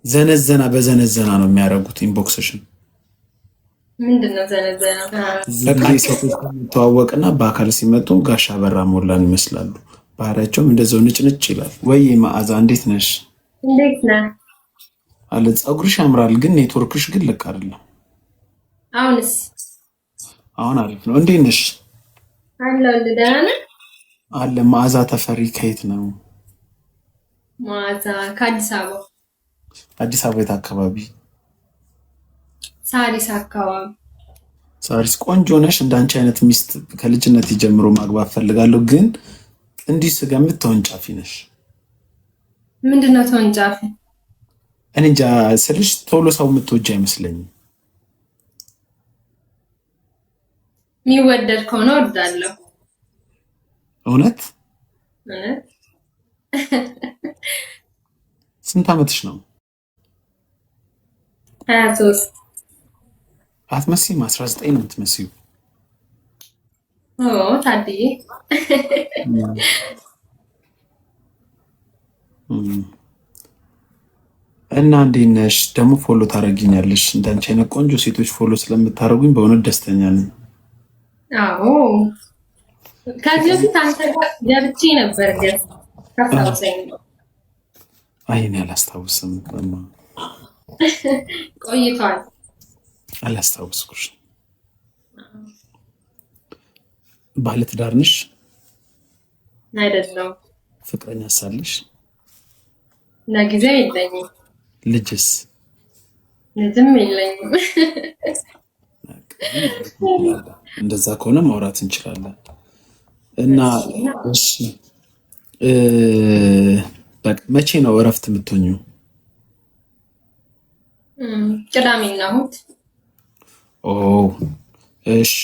ዘነዘና በዘነዘና ነው የሚያደርጉት ኢንቦክስሽን። ምንድነው ዘነዘና? ዘግሬ ሰዎች ተዋወቅና በአካል ሲመጡ ጋሻ በራ ሞላን ይመስላሉ። ባህሪያቸውም እንደዛው ንጭንጭ ይላል። ወይ መዓዛ እንዴት ነሽ? እንዴት ነህ? አለ ፀጉርሽ ያምራል፣ ግን ኔትወርክሽ ግን ልክ አይደለም። አሁንስ? አሁን አሪፍ ነው። እንዴት ነሽ? አለው ደህና ነህ? አለ መዓዛ ተፈሪ ከየት ነው? መዓዛ ከአዲስ አበባ። አዲስ አበባ የት አካባቢ? ሳሪስ አካባቢ። ሳሪስ ቆንጆ ነሽ። እንዳንቺ አይነት ሚስት ከልጅነት ጀምሮ ማግባት ፈልጋለሁ፣ ግን እንዲህ ስገምት ተወንጫፊ ነሽ። ምንድነው ተወንጫፊ? እኔ እንጃ ስልሽ ቶሎ ሰው የምትወጂ አይመስለኝም። የሚወደድ ከሆነ እወዳለሁ። እውነት? እውነት። ስንት ዓመትሽ ነው? 23። አትመስይም፣ 19 ነው የምትመስይው። ታድዬ። እና እንዴት ነሽ? ደግሞ ፎሎ ታደርጊኛለሽ። እንዳንቺ አይነት ቆንጆ ሴቶች ፎሎ ስለምታደርጉኝ በእውነት ደስተኛ ነኝ። አዎ ከዚህ በፊት አንተ ጋር ገብቼ ነበር፣ ግን ታስታውሰኝ ነው? አይ እኔ አላስታውስም። ቆይቷል። አላስታውስኩሽ። ባለትዳር ነሽ? አይደለም። ፍቅረኛ ሳለሽ? ለጊዜው የለኝም። ልጅስ? ልጅም የለኝም። እንደዛ ከሆነ ማውራት እንችላለን። እና እሺ በቃ መቼ ነው እረፍት የምትሆኚው? ቅዳሜና እሑድ። ኦ እሺ።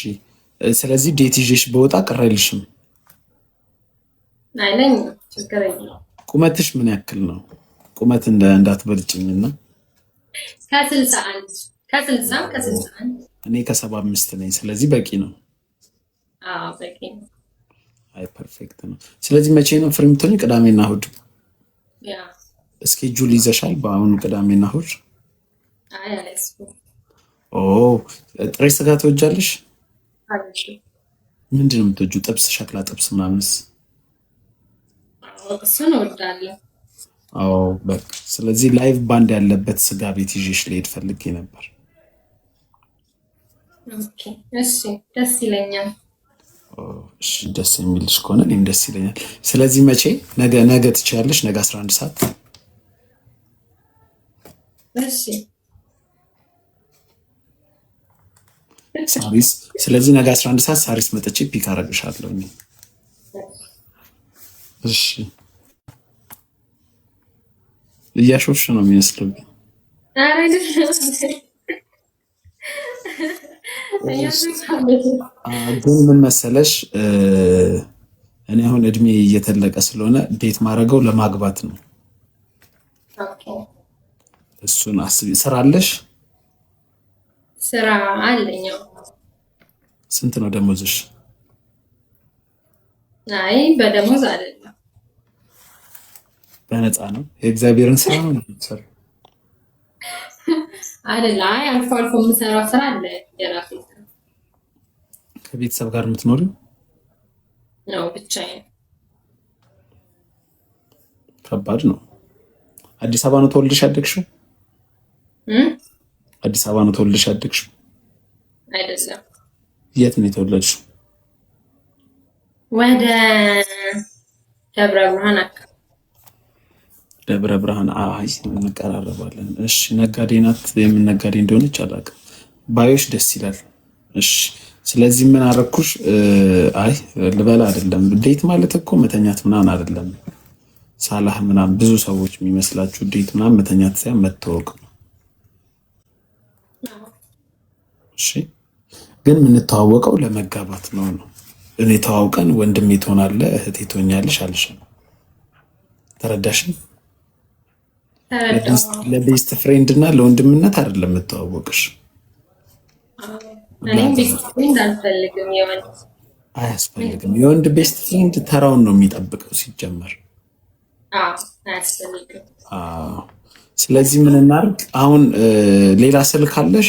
ስለዚህ ዴት ይዤሽ በወጣ ቅር አይልሽም? አይለኝም፣ ችግር የለውም። ቁመትሽ ምን ያክል ነው? ቁመት እንዳትበልጭኝና። ከ60 እኔ ከ75 ነኝ። ስለዚህ በቂ ነው። አዎ በቂ ነው። አይ ፐርፌክት ነው። ስለዚህ መቼ ነው ፍሪ የምትሆኚ? ቅዳሜና እሑድ። ያ እስኬጁል ይዘሻል በአሁኑ ቅዳሜና እሑድ? አይ አልያዝኩም። ኦ ጥሬ ስጋ ትወጃለሽ? አልወድም። ምንድን ነው የምትወጂው? ጥብስ፣ ሸክላ ጥብስ ምናምንስ? እሱን እወዳለሁ። አዎ በቃ ስለዚህ ላይቭ ባንድ ያለበት ስጋ ቤት ይዤሽ ልሄድ ፈልጌ ነበር። ኦኬ እሺ፣ ደስ ይለኛል። እሺ ደስ የሚልሽ ከሆነ እኔም ደስ ይለኛል። ስለዚህ መቼ? ነገ ትችያለሽ? ነገ 11 ሰዓት? እሺ ሳሪስ። ስለዚህ ነገ 11 ሰዓት ሳሪስ መጥቼ ፒክ አደርግሻለሁ። እሺ እያሾፍሽ ነው የሚመስለው። ግን ምን መሰለሽ እኔ አሁን እድሜ እየተለቀ ስለሆነ ዴት ማድረገው ለማግባት ነው። እሱን አስቢ። ስራ አለሽ? ስራ አለኝ። ስንት ነው ደሞዝሽ? አይ በደሞዝ አይደለም፣ በነፃ ነው። የእግዚአብሔርን ስራ ነው የምትሰሪው? አይደለ? አይ አልፎ አልፎ የምሰራው ስራ አለ የራሴ ስራ። ከቤተሰብ ጋር የምትኖሪው ነው? ብቻዬን። ከባድ ነው። አዲስ አበባ ነው ተወልደሽ ያደግሽው? አዲስ አበባ ነው ተወልደሽ ያደግሽው? አይደለም። የት ነው የተወለድሽው? ወደ ደብረ ብርሃን አካባቢ። ደብረ ብርሃን። አይ እንቀራረባለን። እሺ ነጋዴ ናት። የምን ነጋዴ እንደሆነች አላውቅም። ባዮሽ ደስ ይላል። እሺ ስለዚህ ምን አረኩሽ? አይ ልበላ አይደለም። ዴት ማለት እኮ መተኛት ምናምን አይደለም። ሳላህ ምናምን ብዙ ሰዎች የሚመስላችሁ ዴት ምናምን መተኛት ሳይሆን መተዋወቅ ነው። እሺ ግን የምንተዋወቀው ለመጋባት ነው። እኔ ተዋውቀን ወንድሜ ትሆናለህ እህቴ ትሆኛለሽ አልሽኝ። ተረዳሽኝ? ለቤስት ፍሬንድ እና ለወንድምነት አይደለም የምተዋወቅሽ። አያስፈልግም። የወንድ ቤስት ፍሬንድ ተራውን ነው የሚጠብቀው ሲጀመር። ስለዚህ ምን እናድርግ አሁን? ሌላ ስልክ አለሽ?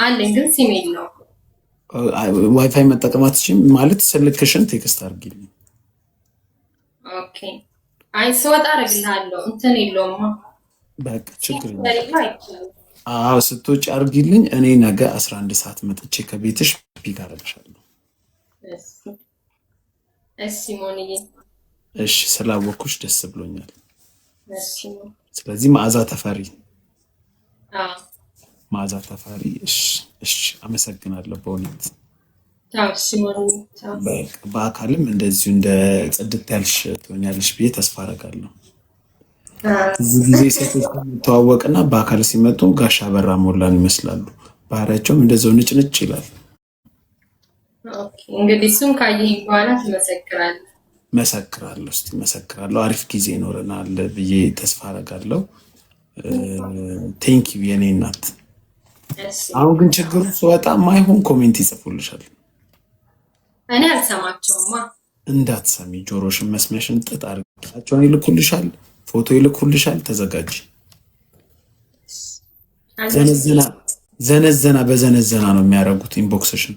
አለኝ ግን ሲም የለውም። ዋይፋይ መጠቀም አትችይም ማለት? ስልክሽን ቴክስት አድርጊልኝ። ኦኬ። አይ ስወጣ አደርግልሃለሁ። እንትን የለውም። በቃ ችግር የለም። አዎ ስትወጪ አድርጊልኝ። እኔ ነገ 11 ሰዓት መጥቼ ከቤትሽ ፒክ አደርግሻለሁ። እሺ ሞኒዬ። እሺ ስላወኩሽ ደስ ብሎኛል። እሺ። ስለዚህ መዓዛ ተፈሪ። አዎ መዓዛ ተፈሪ። እሺ እሺ፣ አመሰግናለሁ በእውነት። እሺ ሞኒዬ። በአካልም እንደዚሁ እንደ ጽድት ያልሽ ትሆኛለሽ ብዬ ተስፋ አደርጋለሁ። ብዙ ጊዜ ሴቶች ተዋወቅና በአካል ሲመጡ ጋሻ በራ ሞላን ይመስላሉ። ባህሪያቸውም እንደዛው ንጭንጭ ይላል። ኦኬ እንግዲህ እሱን ካየህ በኋላ ትመሰክራለህ። መሰክራለሁ፣ እስቲ መሰክራለሁ። አሪፍ ጊዜ ይኖረናል ብዬ ተስፋ አደርጋለሁ። ቴንኪው የኔ እናት። አሁን ግን ችግሩ ስወጣ ማይሆን ኮሜንት ይጽፉልሻል። እኔ አልሰማቸውማ። እንዳትሰሚ፣ ጆሮሽን መስሚያሽን ጥጥ አድርጋቸውን ይልኩልሻል፣ ፎቶ ይልኩልሻል። ተዘጋጂ። ዘነዘና በዘነዘና ነው የሚያደርጉት ኢንቦክስሽን።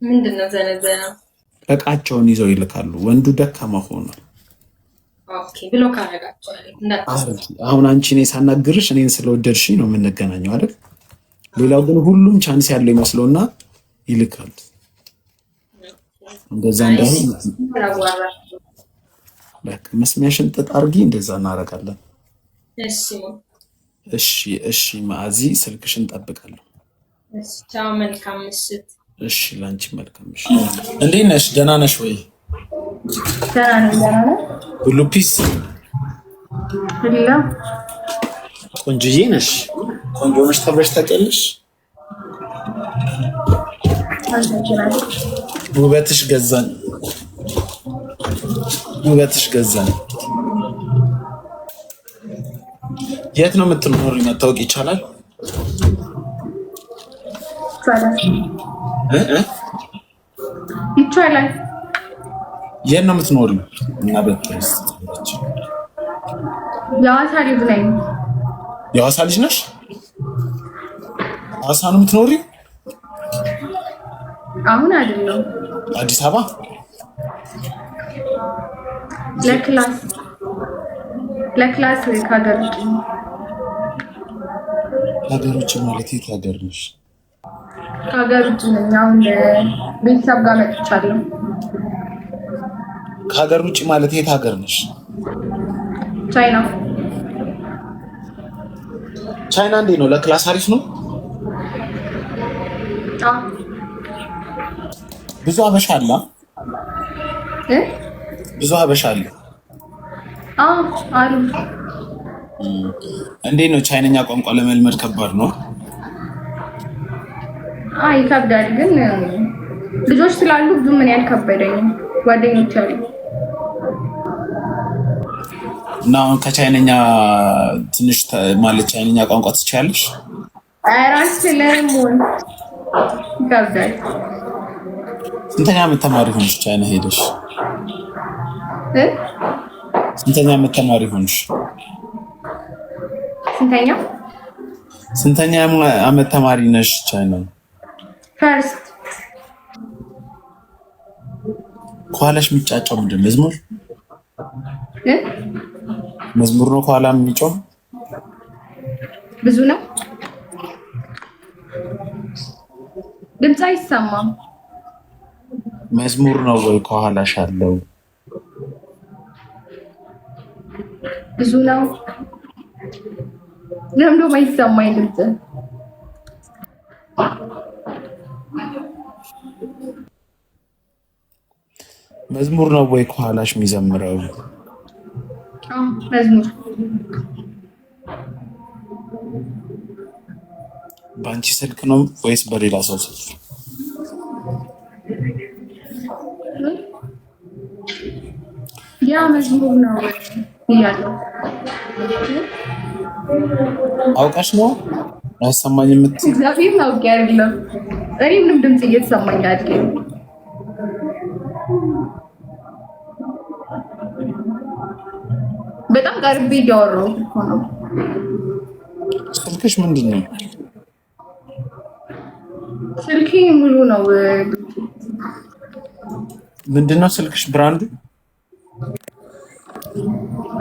ምንድነው ዘነዘና? እቃቸውን ይዘው ይልካሉ። ወንዱ ደካማ ሆኗል። ኦኬ ብሎ ካረጋቸዋል። አሁን አንቺ እኔ ሳናግርሽ እኔን ስለወደድሽኝ ነው የምንገናኘው አይደል? ሌላው ግን ሁሉም ቻንስ ያለው ይመስለውና ይልካል። እንደዛ እንዳይሆን በቃ መስሚያሽን ጥጥ አድርጊ። እንደዛ እናደርጋለን። እሺ እሺ እሺ። ማዚ ስልክሽን ጠብቃለሁ። እሺ ቻው። መልካም ምሽት። እሺ ላንቺ መልካም ምሽት። እንዴት ነሽ? ደህና ነሽ ወይ? ደህና ነኝ። ሁሉ ፒስ? ሁሉ ቆንጆዬ ነሽ። ቆንጆ ነሽ ተብለሽ ታውቂያለሽ? ውበትሽ ገዛኝ፣ ውበትሽ ገዛኝ። የት ነው የምትኖሪ? መታወቅ ይቻላል? ይቻላል። የት ነው የምትኖሪ? እና በፕሬስ የሐዋሳ ልጅ ነኝ። የሐዋሳ ልጅ ነሽ? ሐዋሳ ነው የምትኖሪ? አሁን አይደለም፣ አዲስ አበባ። ለክላስ ከሀገር ውጭ። ከሀገር ውጭ ማለት የት ሀገር ነሽ? ከሀገር ውጭ ነኝ። አሁን ቤተሰብ ጋር መጥቻለሁ። ከሀገር ውጭ ማለት የት ሀገር ነሽ? ቻይና። ቻይና እንዴት ነው? ለክላስ አሪፍ ነው? ብዙ ሀበሻ አለ? ብዙ ሀበሻ አለ? አሉ። እንዴት ነው? ቻይነኛ ቋንቋ ለመልመድ ከባድ ነው? አይ ይከብዳል፣ ግን ልጆች ስላሉ ብዙ ምን ያልከበደኝ ጓደኞች አሉ። እና አሁን ከቻይነኛ ትንሽ ማለት ቻይነኛ ቋንቋ ትችያለሽ? አራስ ለምን ይከብዳል። ስንተኛ ዓመት ተማሪ ሆንሽ ቻይና ሄደሽ? ስንተኛ ዓመት ተማሪ ሆንሽ? ስንተኛ ዓመት ተማሪ ነሽ ቻይና? ፈርስት። ከኋላሽ የሚጫጫው ምንድን ነው? መዝሙር መዝሙር ነው ከኋላ የሚጮህ? ብዙ ነው። ድምፅ አይሰማም። መዝሙር ነው ወይ ከኋላሽ አለው? ብዙ ነው። ለምዶ ማይሰማኝ ድምፅ? መዝሙር ነው ወይ ከኋላሽ የሚዘምረው? መዝሙር። በአንቺ ስልክ ነው ወይስ በሌላ ሰው ስልክ? ያ መዝሙር ነው እያለው። አውቃሽ ነው አይሰማኝ የምትይ? እግዚአብሔር ነው አይደለም። እኔ ምንም ድምፅ እየተሰማኝ አይደለም። በጣም ቀርቤ እያወራሁ እኮ ነው። ስልክሽ ምንድን ነው? ስልኬ ሙሉ ነው። ምንድን ነው ስልክሽ? ብራንዱ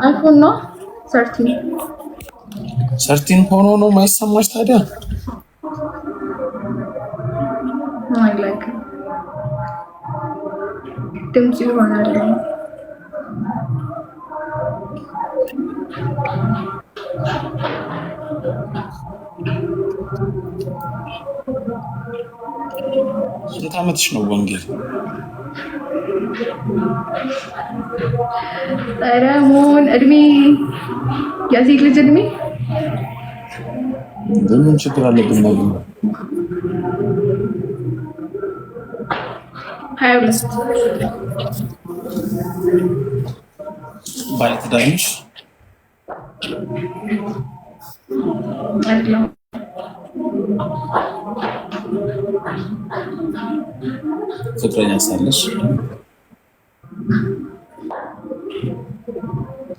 አይፎን ነው። 13 ሆኖ ነው የማይሰማሽ ታዲያ? አይ ላይክ ድምጽ ይሆናል። ስንት ዓመትሽ ነው ወንጌል? ረሞን እድሜ የሴት ልጅ እድሜ ምን ችግር አለብን ነው? 22 ባለትዳር ነሽ? አይደለም። ፍቅረኛ ሳለሽ?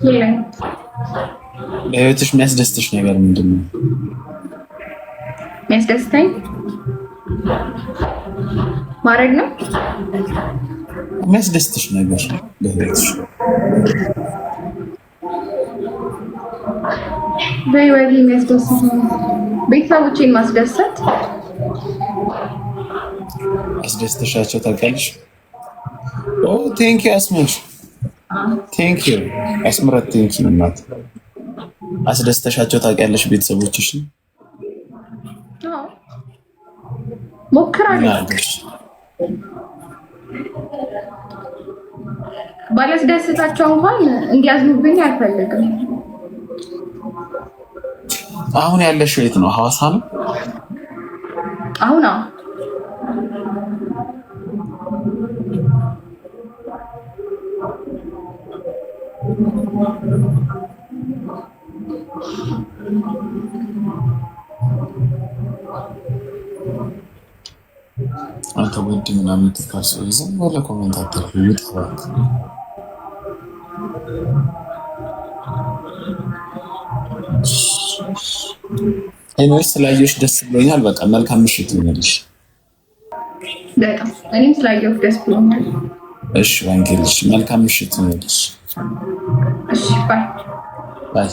የለኝም። በህይወትሽ የሚያስደስትሽ ነገር ምንድን ነው? የሚያስደስተኝ ማድረግ ነው። የሚያስደስትሽ ነገር በህይወትሽ? በህይወቴ የሚያስደስተኝ ቤተሰቦቼን ማስደሰት። አስደስተሻቸው ታውቂያለሽ? ኦ ቴንክ ዩ አስመሽ፣ ቴንክ ዩ አስምረት፣ ቴንክ ዩ እናት። አስደስተሻቸው ታውቂያለሽ ቤተሰቦችሽን? ሞክራለሁ። ባላስደስታቸው እንኳን እንዲያዝኑብኝ አልፈልግም። አሁን ያለሽው የት ነው? ሐዋሳ ነው? አሁን አንተ ወድ ምናምን ትካሰው ይዘን ወለ ኮሜንታተር ይጣባክ ኤኒዌይስ ስላየሽ ደስ ብሎኛል። በቃ መልካም ምሽት ይሁንልሽ። በጣም እኔም ስላየሁሽ ደስ ብሎኛል። እሺ ወንጌልሽ፣ መልካም ምሽት ይሁንልሽ። እሺ ባይ ባይ።